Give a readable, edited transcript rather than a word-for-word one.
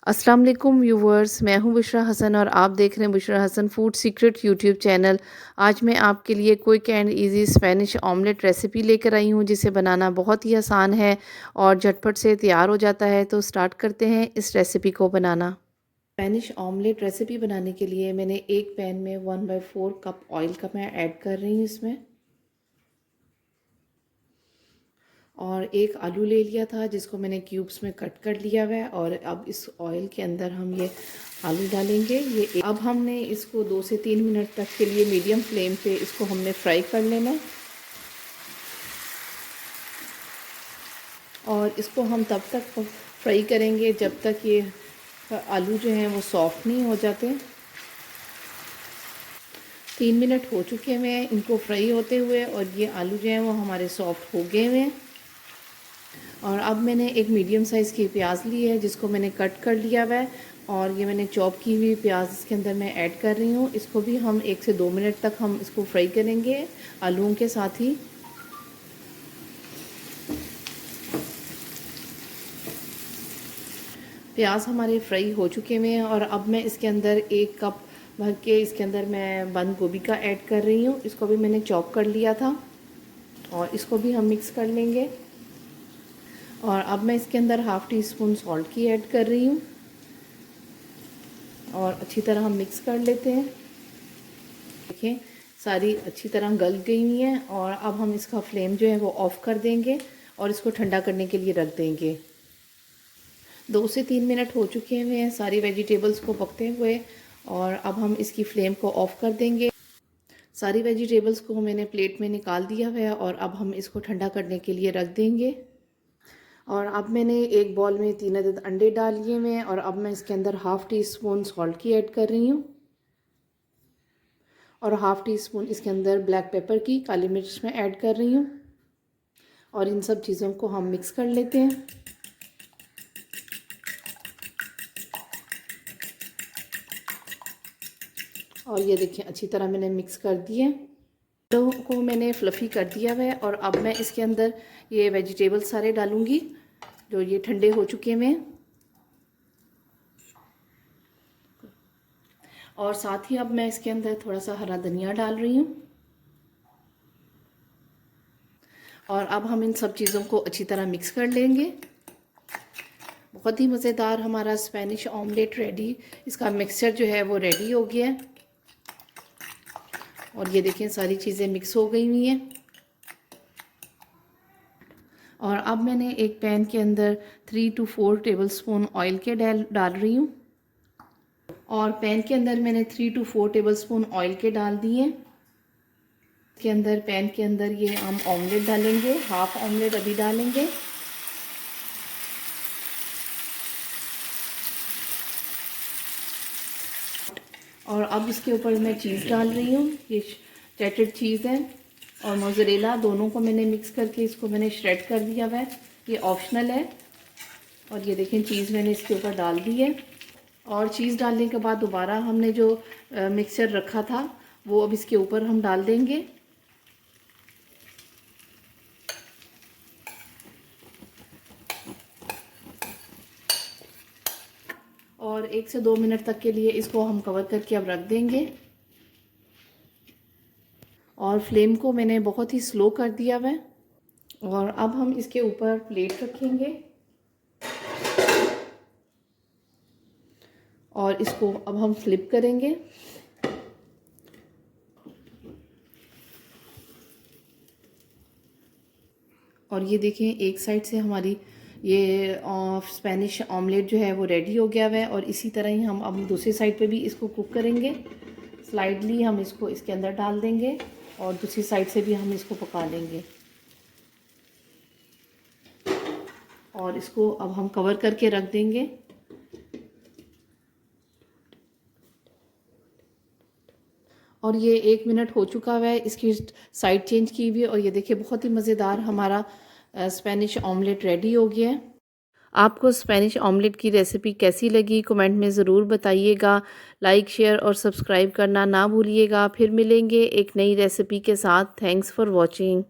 अस्सलाम वालेकुम व्यूवर्स, मैं हूं बुशरा हसन और आप देख रहे हैं Bushra Hasan food secret YouTube channel. आज मैं आपके लिए quick and easy Spanish omelette recipe लेकर आई हूं, जिसे बनाना बहुत ही आसान है और झटपट से तैयार हो जाता है। तो स्टार्ट करते हैं इस रेसिपी को बनाना। स्पेनिश ऑमलेट रेसिपी बनाने के लिए मैंने एक पैन में 1/4 कप ऑयल का मैं ऐड कर रही हूँ इसमें, और एक आलू ले लिया था जिसको मैंने क्यूब्स में कट कर लिया हुआ है। और अब इस ऑयल के अंदर हम ये आलू डालेंगे। अब हमने इसको 2 से 3 मिनट तक के लिए मीडियम फ्लेम पे इसको हमने फ्राई कर लेना है। और इसको हम तब तक फ्राई करेंगे जब तक ये आलू जो हैं वो सॉफ्ट नहीं हो जाते। 3 मिनट हो चुके हुए हैं इनको फ्राई होते हुए, और ये आलू जो हैं वो हमारे सॉफ्ट हो गए हुए हैं। और अब मैंने एक मीडियम साइज़ की प्याज ली है जिसको मैंने कट कर लिया हुआ है, और ये मैंने चॉप की हुई प्याज इसके अंदर मैं ऐड कर रही हूँ। इसको भी हम 1 से 2 मिनट तक हम इसको फ्राई करेंगे आलूओं के साथ ही। प्याज हमारे फ्राई हो चुके हुए हैं, और अब मैं इसके अंदर 1 कप भर के इसके अंदर मैं बंद गोभी का ऐड कर रही हूँ। इसको भी मैंने चॉप कर लिया था, और इसको भी हम मिक्स कर लेंगे। और अब मैं इसके अंदर हाफ़ टी स्पून सॉल्ट की ऐड कर रही हूँ, और अच्छी तरह हम मिक्स कर लेते हैं। देखिए सारी अच्छी तरह गल गई हुई हैं, और अब हम इसका फ्लेम जो है वो ऑफ़ कर देंगे और इसको ठंडा करने के लिए रख देंगे। 2 से 3 मिनट हो चुके हुए हैं सारी वेजिटेबल्स को पकते हुए, और अब हम इसकी फ्लेम को ऑफ़ कर देंगे। सारी वेजिटेबल्स को मैंने प्लेट में निकाल दिया हुआ है, और अब हम इसको ठंडा करने के लिए रख देंगे। और अब मैंने एक बॉल में 3 अदद अंडे डाल लिए हुए हैं, और अब मैं इसके अंदर हाफ़ टी स्पून सॉल्ट की ऐड कर रही हूँ, और हाफ़ टी स्पून इसके अंदर ब्लैक पेपर की काली मिर्च में ऐड कर रही हूँ। और इन सब चीज़ों को हम मिक्स कर लेते हैं। और ये देखिए अच्छी तरह मैंने मिक्स कर दिए। अंडों को मैंने फ्लफ़ी कर दिया हुआ है, और अब मैं इसके अंदर ये वेजिटेबल सारे डालूँगी जो ये ठंडे हो चुके हैं। और साथ ही अब मैं इसके अंदर थोड़ा सा हरा धनिया डाल रही हूँ। और अब हम इन सब चीज़ों को अच्छी तरह मिक्स कर लेंगे। बहुत ही मज़ेदार हमारा स्पेनिश ऑमलेट रेडी, इसका मिक्सचर जो है वो रेडी हो गया है। और ये देखें सारी चीज़ें मिक्स हो गई हुई हैं। और अब मैंने एक पैन के अंदर 3 to 4 टेबलस्पून ऑयल के डाल रही हूँ, और पैन के अंदर मैंने 3 to 4 टेबलस्पून ऑयल के डाल दिए। इसके अंदर पैन के अंदर ये हम ऑमलेट डालेंगे, हाफ ऑमलेट अभी डालेंगे। और अब इसके ऊपर मैं चीज़ डाल रही हूँ, ये चेटेड चीज़ है और मोज़रेला, दोनों को मैंने मिक्स करके इसको मैंने श्रेड कर दिया हुआ है। ये ऑप्शनल है। और ये देखें चीज़ मैंने इसके ऊपर डाल दी है। और चीज़ डालने के बाद दोबारा हमने जो मिक्सचर रखा था वो अब इसके ऊपर हम डाल देंगे। और 1 से 2 मिनट तक के लिए इसको हम कवर करके अब रख देंगे। और फ्लेम को मैंने बहुत ही स्लो कर दिया हुआ है। और अब हम इसके ऊपर प्लेट रखेंगे, और इसको अब हम फ्लिप करेंगे। और ये देखें एक साइड से हमारी ये स्पेनिश ऑमलेट जो है वो रेडी हो गया हुआ है, और इसी तरह ही हम अब दूसरी साइड पे भी इसको कुक करेंगे। स्लाइडली हम इसको इसके अंदर डाल देंगे, और दूसरी साइड से भी हम इसको पका लेंगे। और इसको अब हम कवर करके रख देंगे। और ये 1 मिनट हो चुका हुआ है, इसकी साइड चेंज की हुई है, और ये देखिए बहुत ही मज़ेदार हमारा स्पेनिश ऑमलेट रेडी हो गया है। आपको स्पेनिश ऑमलेट की रेसिपी कैसी लगी कमेंट में ज़रूर बताइएगा। लाइक शेयर और सब्सक्राइब करना ना भूलिएगा। फिर मिलेंगे एक नई रेसिपी के साथ। Thanks for watching.